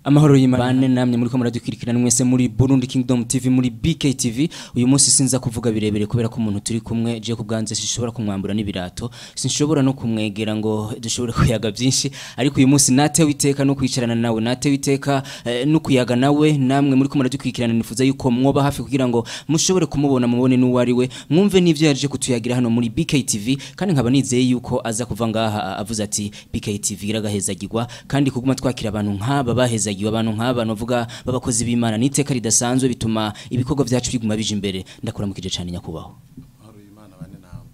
amahoro y'Imana namwe muri ko muradukurikirana mwese muri Burundi Kingdom TV muri BK TV. Uyu munsi sinza kuvuga birebere kubera ko umuntu turi kumwe je kubwanze sishobora kumwambura n'ibirato, sinshobora no kumwegera ngo dushobore kuyaga byinshi, ariko uyu munsi natewe iteka no kwicarana nawe, natewe iteka no kuyaga nawe. Namwe muri ko muradukurikirana nifuza yuko mwoba hafi kugira ngo mushobore kumubona mubone n'uwo ari we, mwumve n'ivyo yaje kutuyagira hano muri BK TV. Kandi nkaba nizeye yuko aza kuva ngaha avuze ati BK TV iragahezagirwa, kandi kuguma twakira abantu nk'aba bahezagiwe, abantu nk'aba novuga babakozi b'Imana n'iteka ridasanzwe bituma ibikorwa byacu biguma bije imbere. Ndakuramukije cyane nyakubaho. Amahoro y'Imana bane nawe.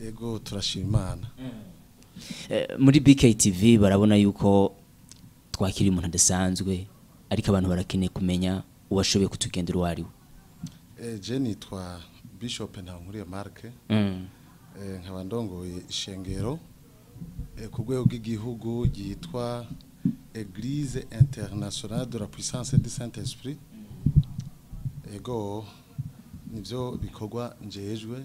Yego turashima Imana. Muri BK TV barabona yuko twakira umuntu adasanzwe, ariko abantu barakeneye kumenya uwashoboye kutugendera wari we. Je nitwa Bishop Ntankuriye Mark. Nkaba ndongoye ishengero ku rwego rw'igihugu yitwa Église Internationale de la Puissance du Saint-Esprit. Ego nivyo bikorwa njejwe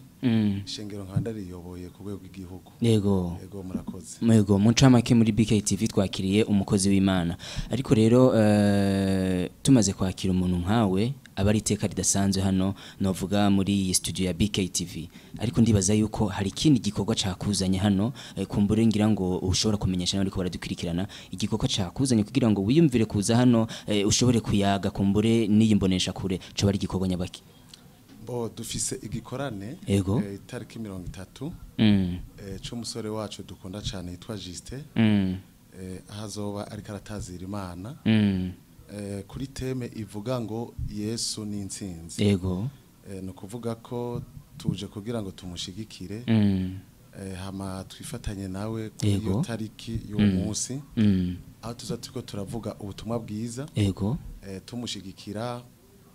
ishengero nkaba ndariyoboye ku rwego rw'igihugu. Yego murakoze. Yego muncamake muri BK TV twakiriye umukozi w'Imana, ariko rero tumaze kwakira umuntu nkawe abari iteka ridasanzwe hano novuga muri iyi studio ya BK TV, ariko ndibaza yuko hari ikindi gikorwa cakuzanye hano kumbure ngira ngo ushobora kumenyesha n'ariko baradukurikirana igikorwa cakuzanye kugira ngo wiyumvire kuza hano ushobore kuyaga kumbure n'iyimbonesha kure cyo bari gikorwa nyabaki. Bo dufise igikorane itariki 30 c'umusore wacu dukunda cyane yitwa Juste ahazoba ariko aratazira Imana kuri teme ivuga ngo Yesu ni intsinzi. Yego no kuvuga ko tuje kugira ngo tumushigikire hama twifatanye nawe kuri iyo tariki y'uwo munsi aho tuzatuko turavuga ubutumwa bwiza. Yego tumushigikira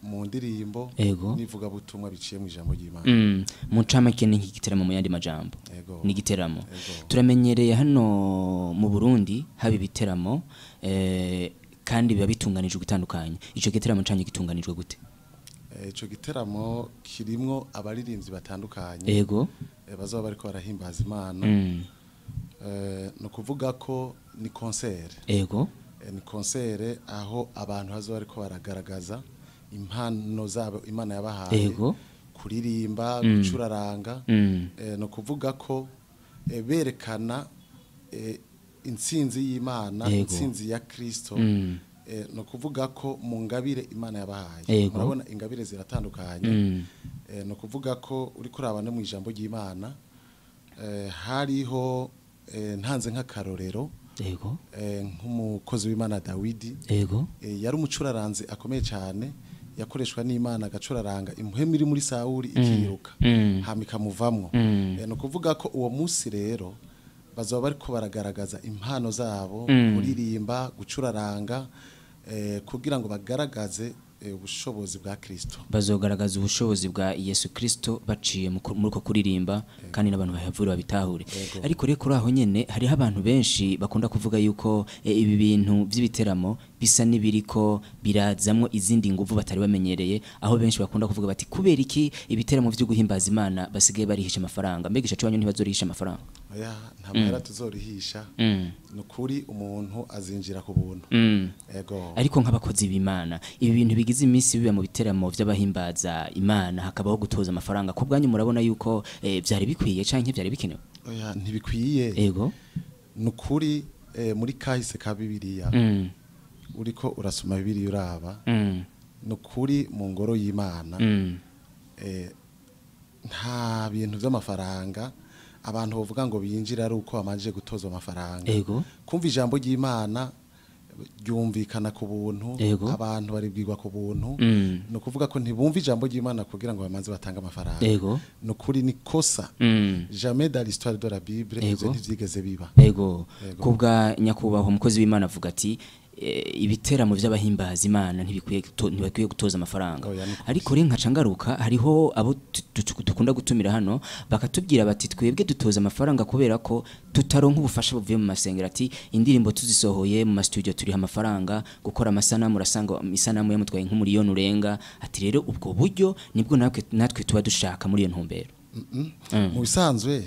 mu ndirimbo nivuga butumwa biciye mu ijambo ry'Imana. Muncamake ni nk'igiteramo mu yandi majambo. Ni igiteramo turamenyereye hano mu Burundi haba ibiteramo kandi biba bitunganijwe gutandukanye. Ico giteramo canye gitunganijwe gute? Ico giteramo kirimwo abaririmbyi batandukanye. Yego bazoba bariko barahimbaza Imana. No kuvuga ko ni concert. Yego ni concert aho abantu bazoba bariko baragaragaza impano zabo Imana yabahaye. Yego kuririmba gucuraranga. No kuvuga ko berekana intsinzi y'Imana, intsinzi ya Kristo. No kuvuga ko mu ngabire Imana yabahaye murabona ingabire ziratandukanye. No kuvuga ko uri kurabana mu ijambo ry'Imana hariho ntanze nk'akarorero nk'umukozi w'Imana Dawidi. Yari umucuraranze akomeye cyane, yakoreshwa n'Imana agacuraranga impuhemu iri muri Sawuli ikiruka hama ikamuvamwo. No kuvuga ko uwo munsi rero bazoba bariko baragaragaza impano zabo kuririmba gucuraranga kugira ngo bagaragaze ubushobozi bwa Kristo. Bazogaragaza ubushobozi bwa Yesu Kristo baciye muri ko kuririmba kandi n'abantu bahavura babitahure. Ariko rero kuri aho nyene hariho abantu benshi bakunda kuvuga yuko ibi bintu by'ibiteramo bisa nibiriko birazamwo izindi nguvu batari bamenyereye, aho benshi bakunda kuvuga bati kubera iki ibiteramo byo guhimbaza Imana basigaye barihisha amafaranga. Mbegisha cyo wanyu ntibazorihisha amafaranga. Oya nta mahera tuzorihisha. Nukuri umuntu azinjira ku buntu. Yego ariko nk'abakozi b'Imana ibi bintu bigize iminsi biba mu biteramo by'abahimbaza Imana hakabaho gutoza amafaranga, ko bwanyu murabona yuko byari bikwiye canke byari bikenewe? Oya ntibikwiye. Yego nukuri muri kahise ka Bibiliya uriko urasoma Bibiliya uraba nukuri mu ngoro y'Imana nta bintu by'amafaranga abantu bavuga ngo binjira ari uko bamanje gutozwa amafaranga. Kumva ijambo ry'Imana ryumvikana ku buntu, abantu baribwirwa ku buntu. No kuvuga ko ntibumva ijambo ry'Imana kugira ngo bamanze batanga amafaranga. No kuri ni kosa. Jamais dans l'histoire de la Bible ivyo ntivyigeze biba. Kubwa nyakubaho umukozi w'Imana avuga ati ibiteramo by'abahimbaza Imana ntibikwiye gutoza amafaranga. Ariko rero nkaca ngaruka hariho abo dukunda gutumira hano bakatubwira bati twebwe dutoza amafaranga kubera ko tutaronka ubufasha buvuye mu masengero. Ati indirimbo tuzisohoye mu studio turi amafaranga, gukora amasanamu urasanga isanamu yamutwaye nk'umuriyoni urenga. Ati rero ubwo buryo nibwo natwe tuba dushaka muri iyo ntumbero. Mu bisanzwe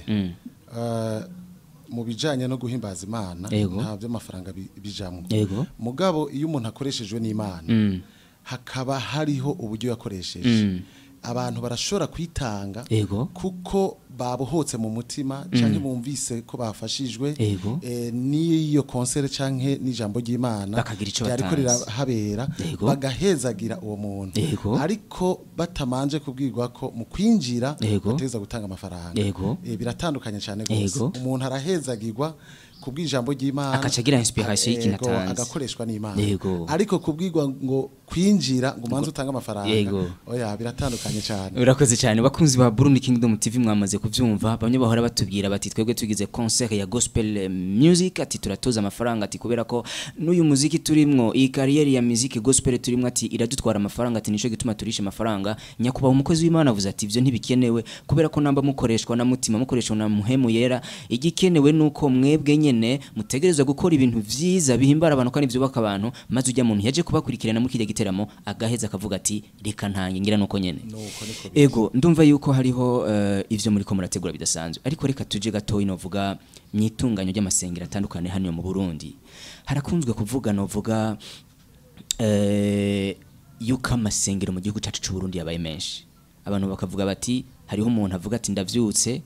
mu bijanye no guhimbaza Imana nta by'amafaranga bijamwe mugabo iyo umuntu akoreshejwe n'Imana hakaba hariho uburyo yakoresheje abantu barashobora kwitanga kuko babohotse mu mutima canke bumvise ko bafashijwe n'iyo concert canke n'ijambo ry'Imana ryarikorera habera bagahezagira uwo muntu ariko batamanje kubwirwa ko mu kwinjira bateza gutanga amafaranga biratandukanye cyane gose umuntu arahezagirwa kubwijambo ry'Imana akacagira inspiration y'ikinatanze agakoreshwa n'Imana ariko kubwirwa ngo kwinjira ngo manze utanga amafaranga oya biratandukanye cyane urakoze cyane bakunzi ba Burundi Kingdom TV mwamaze kuvyumva bamwe bahora batubwira bati twebwe tugize concert ya gospel music ati turatoza amafaranga ati kubera ko n'uyu muziki turimwo iyi career ya music gospel turimwo ati iradutwara amafaranga ati nico gituma turisha amafaranga nyakuba umukozi w'Imana avuze ati ivyo ntibikenewe kubera ko namba mukoreshwa na mutima mukoreshwa na muhemu yera igikenewe nuko mwebwe nyene mutegerezwa gukora ibintu vyiza bihimbara abantu kandi vyubaka abantu maze ujya muntu yaje kubakurikirana muri kijya giteramo agaheza akavuga ati reka ntange ngira nuko nyene ego ndumva yuko hariho ivyo muri ko murategura bidasanzwe ariko reka tuje gato inovuga myitunganyo ry'amasengero atandukanye hano mu Burundi harakunzwe kuvuga novuga yuko amasengero mu gihugu cyacu cy'u Burundi yabaye menshi abantu bakavuga bati hariho umuntu avuga ati ndavyutse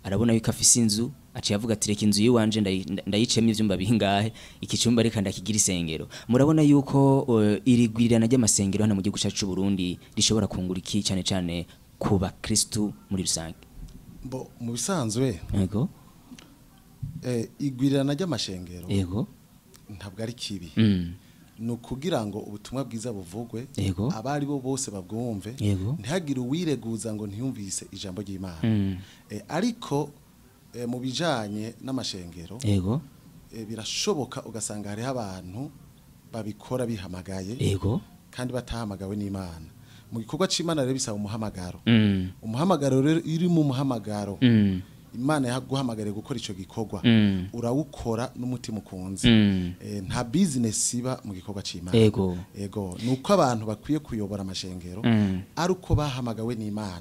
arabona yuko afise inzu aciye avuga ati reka inzu yiwanje ndayicemo ivyumba bihingahe iki cyumba reka ndakigira isengero murabona yuko irigwirirana ry'amasengero hano mu gihugu cyacu cy'u Burundi rishobora kungura iki cyane cyane ku bakristo muri rusange mu bisanzwe yego igwirirana ry'amashengero yego ntabwo ari kibi nukugira ngo ubutumwa bwiza buvugwe abari bo bose babwumve ntihagire uwireguza ngo ntiyumvise ijambo ry'Imana ariko mu bijanye n'amashengero birashoboka ugasanga hariho abantu babikora bihamagaye kandi batahamagawe n'Imana mu gikorwa c'Imana rero bisaba umuhamagaro umuhamagaro rero iri mu muhamagaro Imana yaguhamagariye gukora ico gikorwa urawukora n'umutima ukunze nta business iba mu gikorwa c'Imana ego nuko abantu bakwiye kuyobora amashengero ari uko bahamagawe n'Imana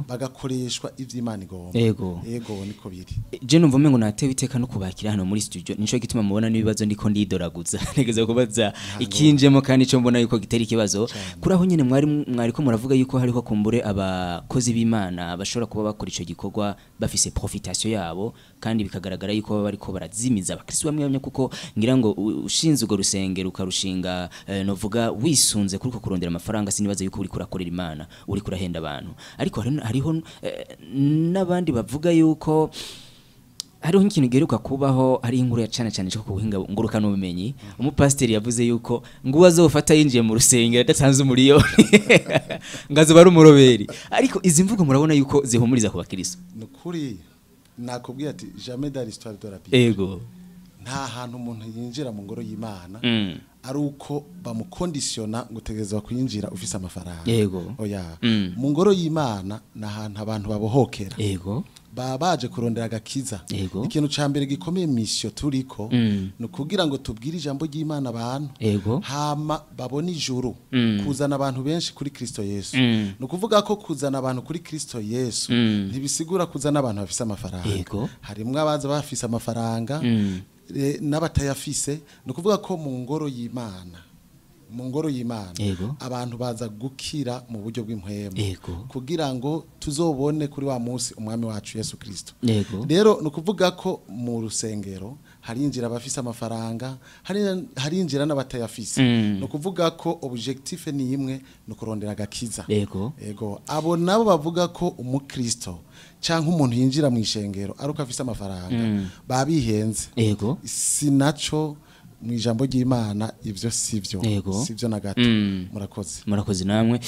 bagakoreshwa ivy'Imana igomba ego niko biri je numva mengo natewe iteka no kubakira hano muri studio nico gituma mubona nibibazo ndiko ndidoraguza negeza kubaza ikinjemo kandi ico mbona yuko gitera ikibazo kuri aho nyene mwari ko muravuga yuko hariho kumbure abakozi b'Imana bashobora kuba bakora ico gikorwa bafise profitation yabo kandi bikagaragara yuko baba bariko barazimiza abakristo bamwe kuko ngira ngo ushinze ugo rusengero ukarushinga novuga wisunze kuriko kurondera amafaranga sinibaza yuko uri kurakorera Imana uri kurahenda abantu ariko hariho nabandi bavuga yuko hariho ikintu geruka kubaho ari inkuru ya cyane cyo kubuhinga nguruka n'ubumenyi umupasiteri yavuze yuko ngo azofata yinjiye mu rusengero adatanze umuriyoni ngazo bari umuroberi ariko izi mvugo murabona yuko zihumuriza ku bakristo nukuri nakubwiye ati jamais dans l'histoire de la Bible ego nta hantu umuntu yinjira mu ngoro y'Imana ari uko bamukondisiona ngo utegerezwa kuyinjira ufise amafaranga yego oya mu ngoro y'Imana na hantu abantu babohokera yego baje kurondera agakiza ikintu ca mbere gikomeye mission turiko no kugira ngo tubwire ijambo ry'Imana abantu hama babone ijuru kuzana abantu benshi kuri Kristo Yesu no kuvuga ko kuzana abantu kuri Kristo Yesu ntibisigura kuzana abantu bafise amafaranga harimwe abaza bafise amafaranga n'abatayafise no kuvuga ko mu ngoro y'Imana abantu baza gukira mu buryo bw'impwemo kugira ngo tuzobone kuri wa munsi umwami wacu Yesu Kristo rero no kuvuga ko mu rusengero harinjira abafise amafaranga harinjira n'abatayafise no kuvuga ko objectif ni imwe no kurondera agakiza abo nabo bavuga ko umukristo canke umuntu yinjira mu ishengero aruko afise amafaranga babihenze sinaco mu ijambo ry'Imana ivyo sivyo na gato murakoze namwe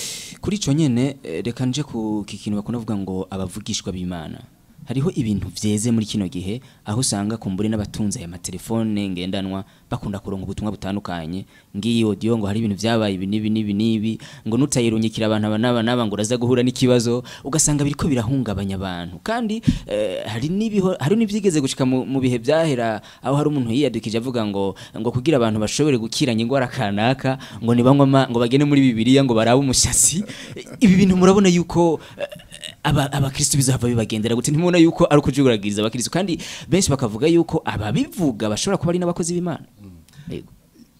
kuri ico nyene reka nje ku kikintu bakunda kuvuga ngo abavugishwa b'Imana hariho ibintu vyeze muri kino gihe aho usanga kumbure n'abatunze aya matelefone ngendanwa bakunda kuronka ubutumwa butandukanye ngiyi audio ngo hari ibintu vyabaye nibi ngo nutayirunyikira abantu naba ngo uraza guhura n'ikibazo ugasanga biriko birahungabanya abantu kandi hari n'ivyigeze gushika mu bihe vyahera aho hari umuntu yiyadukije avuga ngo kugira abantu bashobore gukiranya ingwara kanaka ngo nibangwa ngo bagene muri Bibiliya ngo barabe umushasi ibi bintu murabona yuko abakristo bizahava bibagendera gute ntimubona yuko ari ukujuragiriza abakristo kandi benshi bakavuga yuko ababivuga bashobora kuba ari n'abakozi b'Imana yego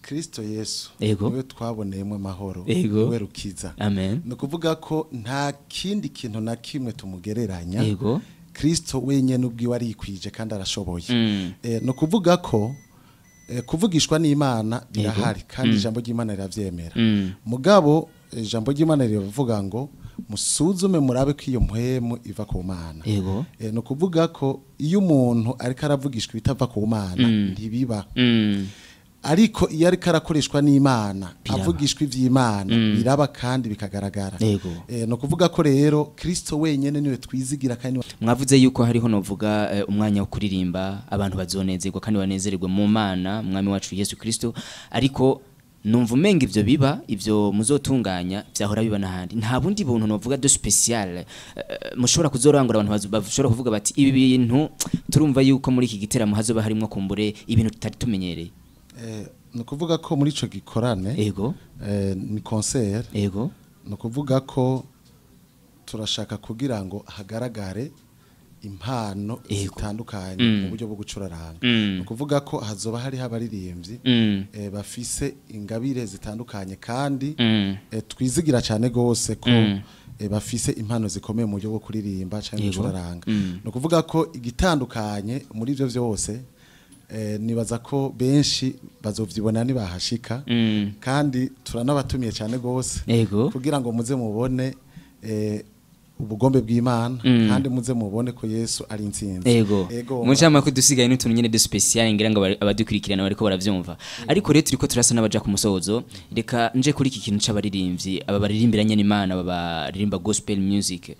Kristo Yesu niwe twaboneyemo amahoro niwe rukiza amen no kuvuga ko nta kindi kintu na kimwe tumugereranya yego Kristo wenyene ubwiwe arikwije kandi arashoboye no kuvuga ko kuvugishwa n'Imana birahari kandi ijambo ry'Imana riravyemera mugabo ijambo ry'Imana rivuga ngo musuzume murabe ko iyo mpwemu iva ku Mana no kuvuga ko iyo umuntu ariko aravugishwa bitava ku Mana ntibiba ariko iyo ariko arakoreshwa n'Imana avugishwa ivy'Imana biraba kandi bikagaragara no kuvuga ko rero Kristo wenyene niwe twizigira kandi mwavuze yuko hariho novuga umwanya wo kuririmba abantu bazonezerwa kandi banezererwe mu Mana mwami wacu Yesu Kristo ariko numva umenga ivyo biba ivyo muzotunganya byahora biba nahandi nta bundi buntu novuga de special mushobora kuzorangura abantu bashobora kuvuga bati ibi bintu turumva yuko muri iki giteramo hazoba harimo kumbure ibintu tutari tumenyereye no kuvuga ko muri ico gikorane ni concert no kuvuga ko turashaka kugira ngo hagaragare impano zitandukanye mu buryo bwo gucuraranga no kuvuga ko hazoba hari abaririmbyi bafise ingabire zitandukanye kandi twizigira cyane gose ko bafise impano zikomeye mu buryo bwo kuririmba cyangwa gucuraranga no kuvuga ko igitandukanye muri ivyo vyose nibaza ko benshi bazovyibona nibahashika kandi turanabatumiye cyane gose kugira ngo muze mubone ubugombe bw'Imana kandi muze mubone ko Yesu ari intsinzi mucama ko dusigaye n'utuntu nyene de special ngira ngo abadukurikirana bariko baravyumva ariko rero turiko turasa n'abaja ku musozo reka nje kuri iki kintu c'abaririmbyi aba baririmbira nyene Imana baririmba gospel music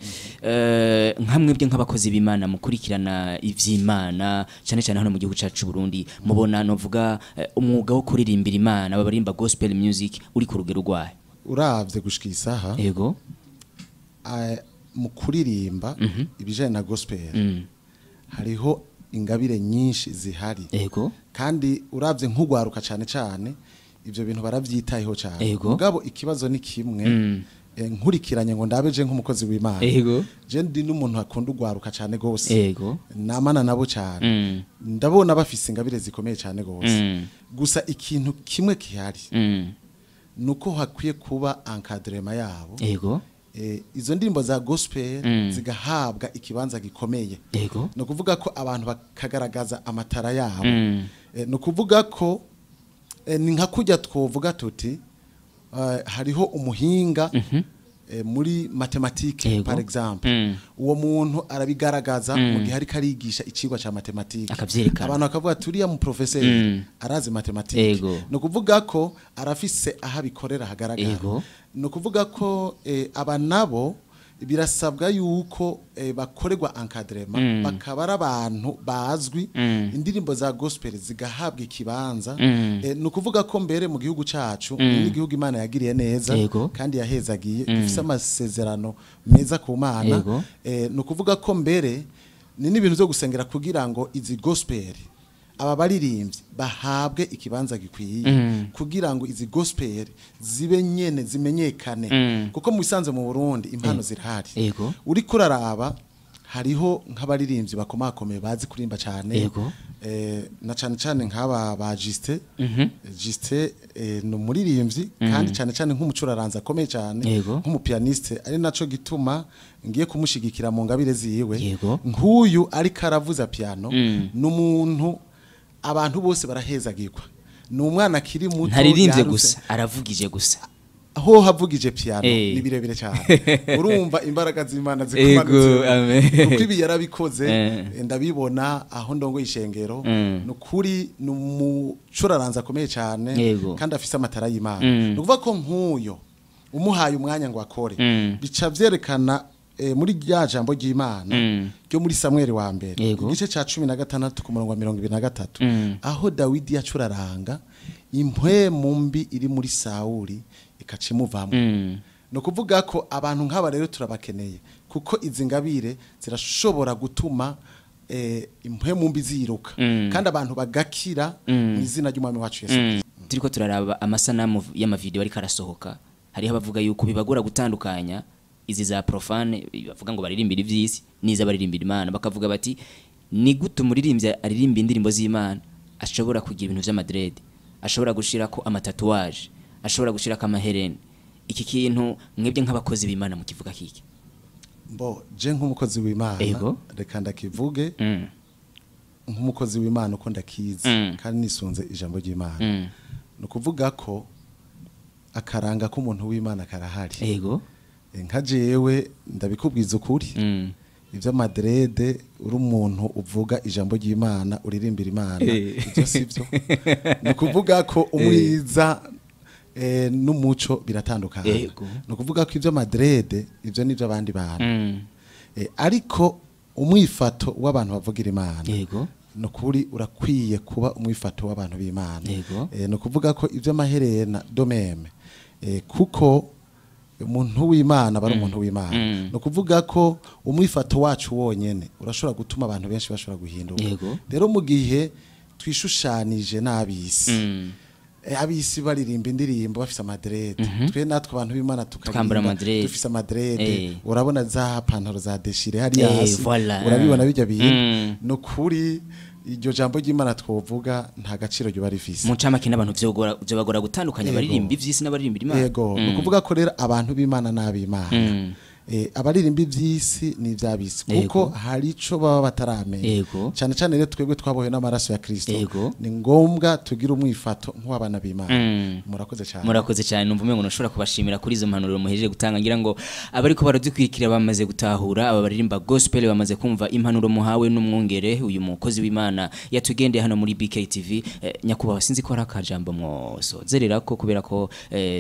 nkamwebwe nk'abakozi b'Imana mukurikirana ivy'Imana cyane cyane hano mu gihugu cacu Burundi mubona novuga umwuga wo kuririmbira Imana aba baririmba gospel music uri ku rugero rwahe uravye gushika isaha mu kuririmba ibijanye na gospel hariho ingabire nyinshi zihari kandi uravye nk'ugwaruka cyane cyane ivyo bintu baravyitayeho cyane mugabo ikibazo ni kimwe nkurikiranye ngo ndabeje nk'umukozi w'Imana je ndi n'umuntu akunda ugwaruka cyane gose namana nabo cyane ndabona bafise ingabire zikomeye cyane gose gusa ikintu kimwe kihari nuko hakwiye kuba encadrement yabo izo ndirimbo za gospel zigahabwa ikibanza gikomeye no kuvuga ko abantu bakagaragaza amatara yabo no kuvuga ko ni nka kujya twovuga tuti hariho umuhinga muri mathématique par exemple uwo muntu arabigaragaza mu gihe ari karigisha icigwa ca mathématique abantu bakavuga turiya mu professeur arazi mathématique no kuvuga ko arafise aha bikorera hagaragara no kuvuga ko aba nabo birasabwa yuko bakorerwa encadrement bakabara abantu bazwi indirimbo za gospel zigahabwa ikibanza no kuvuga ko mbere mu gihugu cacu n'igihugu Imana yagiriye neza kandi yahezagiye gifise amasezerano meza ku Mana no kuvuga ko mbere ni n'ibintu byo gusengera kugira ngo izi gospel aba baririmbyi bahabwe ikibanza gikwiye kugira ngo izi gospel zibe nyene zimenyekane kuko mu bisanzwe mu Burundi impano zirahari uri kuraraba hariho nk'abaririmbyi bakomakomeye bazi kurimba cyane na cyane cyane nk'aba ba Justin no muririmbyi kandi cyane cyane nk'umucuraranza akomeye cyane nk'umupianiste ari naco gituma ngiye kumushigikira mu ngabire ziwe nk'uyu ariko aravuza piano n'umuntu abantu bose barahezagirwa ni umwana akiri muto ntaririmbye gusa aravugije gusa aho havugije piano ni birebire cyane urumva imbaraga z'Imana zikumanutse kuko ibi yarabikoze ndabibona aho ndongo ishengero nukuri numucuraranza akomeye cyane kandi afise amatara y'Imana nukuvuga ko nk'uyo umuhaye umwanya ngo akore bica vyerekana muri rya jambo ry'Imana ryo muri Samuel wa mbere igice ca 16 ku murongo wa 23 aho Dawidi yacuraranga impwemu mbi iri muri Sauli ikacimuvamo no kuvuga ko abantu nk'aba rero turabakeneye kuko izi ngabire zirashobora gutuma impwemu mbi ziruka kandi abantu bagakira mu izina ry'umwami wacu Yesu turiko turaraba amasanamu y'amavideo ari karasohoka hariho abavuga yuko bibagora gutandukanya izi za profane bavuga ngo baririmbira ivy'isi niza baririmbira Imana bakavuga bati ni gute umuririmbyi aririmba indirimbo z'Imana ashobora kugira ibintu vy'amadred ashobora gushirako amatatuage ashobora gushirako amahereni iki kintu mwebwe nk'abakozi b'Imana mu kivuga kiki Bo je nk'umukozi w'Imana reka ndakivuge nk'umukozi w'Imana uko ndakizi kandi nisunze ijambo ry'Imana no kuvuga ko akaranga k'umuntu w'Imana karahari yego nka jewe ndabikubwiza ukuri ivyo madrede uri umuntu uvuga ijambo ry'Imana uririmbira Imana ivyo sivyo no kuvuga ko umwiza n'umuco biratandukanye no kuvuga ko ivyo madrede ivyo nivyo abandi bantu ariko umwifato w'abantu bavugira Imana yego no kuri urakwiye kuba umwifato w'abantu b'Imana no kuvuga ko ivyo maherena domeme kuko umuntu w'Imana bari umuntu w'Imana no kuvuga ko umwifato wacu wonyene urashobora gutuma abantu benshi bashobora guhinduka rero mu gihe twishushanije n'abisi abisi baririmba indirimbo bafise amadrede twe natwe abantu b'Imana tukambara dufise amadrede urabona za pantaro za deshire hari hasi urabibona bijya bintu no kuri iryo jambo ry'Imana twovuga nta gaciro ryo barifise mu camake n'abantu byo bagora gutandukanya baririmba ivy'isi n'abaririmba Imana yego no kuvuga ko rero abantu b'Imana n'ab'Imana abaririmba ivy'isi ni ivy'abisi kuko hari ico baba bataramenya cyane cyane rero twebwe twabohe n'amaraso ya Kristo ni ngombwa tugira umwifato nk'abana b'Imana murakoze cyane numva umengo nashobora kubashimira kuri izo mpanuro muhejeje gutanga ngira ngo abariko baradukwikira bamaze gutahura aba baririmba gospel bamaze kumva impanuro muhawe n'umwungere uyu mukozi w'Imana yatugendeye hano muri BKTV nyakubaho sinzi ko hari akajambo mwosozerera ko kubera ko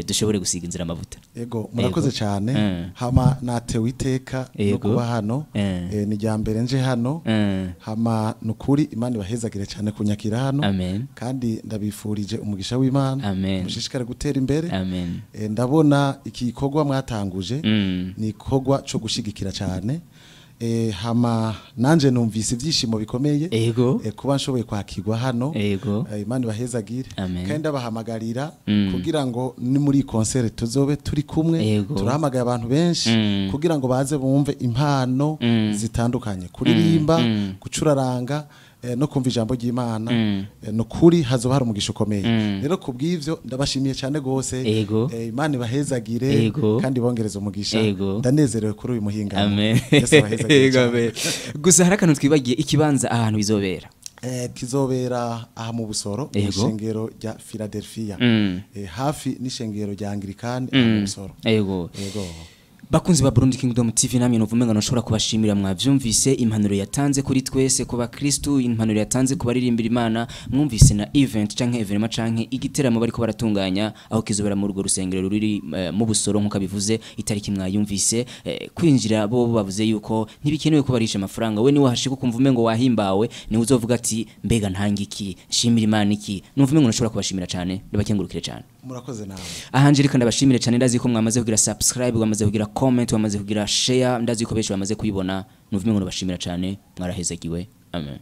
dushobore gusiga inzira amavuta yego murakoze cyane hama natewe iteka no kuba hano ni ryambere nje hano hama nukuri Imana ibahezagire cyane kunyakira hano kandi ndabifurije umugisha w'Imana mushishikare gutera imbere ndabona iki gikorwa mwatanguje ni igikorwa cyo gushigikira cyane hama nanje numvise ivyishimo bikomeye kuba nshoboye kwakirwa hano Imana ibahezagire kandi abahamagarira kugira ngo ni muri concert tuzobe turi kumwe turahamagaye abantu benshi kugira ngo baze bumve impano zitandukanye kuririmba gucuraranga no kumva ijambo ry'Imana no kuri hazoba hari umugisha ukomeye rero kubw'ivyo ndabashimiye cyane gose Imana ibahezagire kandi bongereza umugisha ndanezerewe kuri uyu muhinga gusa hari akantu twibagiye ikibanza ahantu bizobera kizobera aha mu Busoro ishengero rya Philadelphia hafi n'ishengero rya Anglikani mu Busoro yego bakunzi ba Burundi Kingdom TV namye novumenga noshobora kubashimira mwavyumvise impanuro yatanze kuri twese kuba Kristo impanuro yatanze kubaririmbira Imana mwumvise na event canke evenement canke igiteramo bariko baratunganya aho kizobera mu rugo rusengero ruri mu Busoro nkuko bivuze itariki mwayumvise kwinjira bo bavuze yuko ntibikenewe ko barisha amafaranga we ni wahashika kumva umengo wahimbawe ni uzovuga ati mbega ntangiki shimira Imana iki nuvumengo noshobora kubashimira cyane ndabakengurukire cyane murakoze nawe ahanje reka ndabashimire cyane ndazi ko mwamaze kugira subscribe wamaze kugira comment wamaze kugira share ndazi ko benshi bamaze kuyibona nuvumengo ndabashimira cyane mwarahezagiwe amen